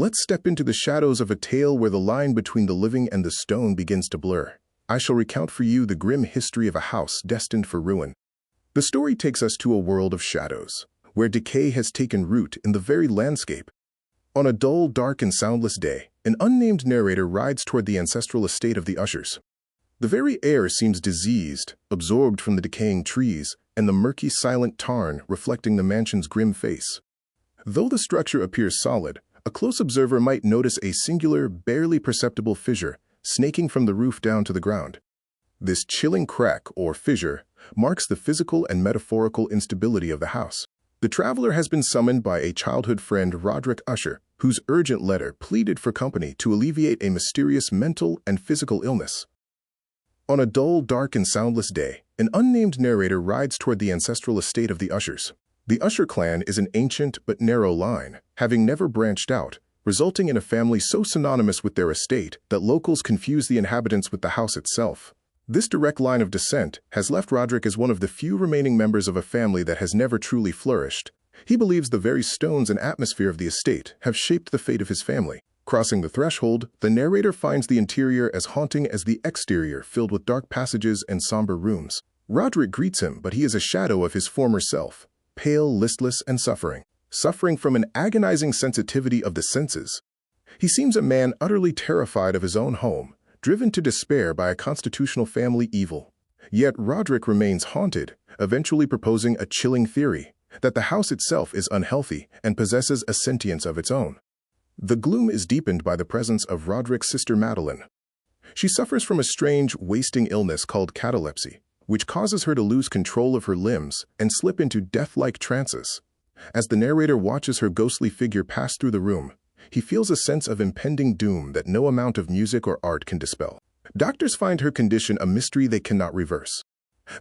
Let's step into the shadows of a tale where the line between the living and the stone begins to blur. I shall recount for you the grim history of a house destined for ruin. The story takes us to a world of shadows, where decay has taken root in the very landscape. On a dull, dark, and soundless day, an unnamed narrator rides toward the ancestral estate of the Ushers. The very air seems diseased, absorbed from the decaying trees, and the murky, silent tarn reflecting the mansion's grim face. Though the structure appears solid, a close observer might notice a singular, barely perceptible fissure snaking from the roof down to the ground. This chilling crack, or fissure, marks the physical and metaphorical instability of the house. The traveler has been summoned by a childhood friend, Roderick Usher, whose urgent letter pleaded for company to alleviate a mysterious mental and physical illness. On a dull, dark, and soundless day, an unnamed narrator rides toward the ancestral estate of the Ushers. The Usher clan is an ancient but narrow line, having never branched out, resulting in a family so synonymous with their estate that locals confuse the inhabitants with the house itself. This direct line of descent has left Roderick as one of the few remaining members of a family that has never truly flourished. He believes the very stones and atmosphere of the estate have shaped the fate of his family. Crossing the threshold, the narrator finds the interior as haunting as the exterior, filled with dark passages and somber rooms. Roderick greets him, but he is a shadow of his former self, pale, listless, and suffering from an agonizing sensitivity of the senses. He seems a man utterly terrified of his own home, driven to despair by a constitutional family evil. Yet Roderick remains haunted, eventually proposing a chilling theory, that the house itself is unhealthy and possesses a sentience of its own. The gloom is deepened by the presence of Roderick's sister Madeline. She suffers from a strange, wasting illness called catalepsy, which causes her to lose control of her limbs and slip into death-like trances. As the narrator watches her ghostly figure pass through the room, he feels a sense of impending doom that no amount of music or art can dispel. Doctors find her condition a mystery they cannot reverse.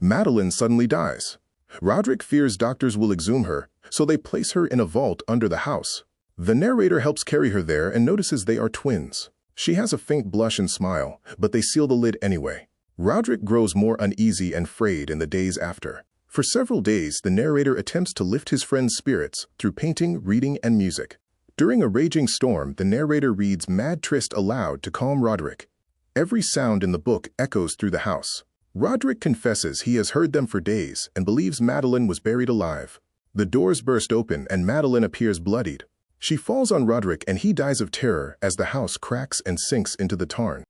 Madeline suddenly dies. Roderick fears doctors will exhume her, so they place her in a vault under the house. The narrator helps carry her there and notices they are twins. She has a faint blush and smile, but they seal the lid anyway. Roderick grows more uneasy and frayed in the days after. For several days, the narrator attempts to lift his friend's spirits through painting, reading, and music. During a raging storm, the narrator reads Mad Trist aloud to calm Roderick. Every sound in the book echoes through the house. Roderick confesses he has heard them for days and believes Madeline was buried alive. The doors burst open and Madeline appears bloodied. She falls on Roderick and he dies of terror as the house cracks and sinks into the tarn.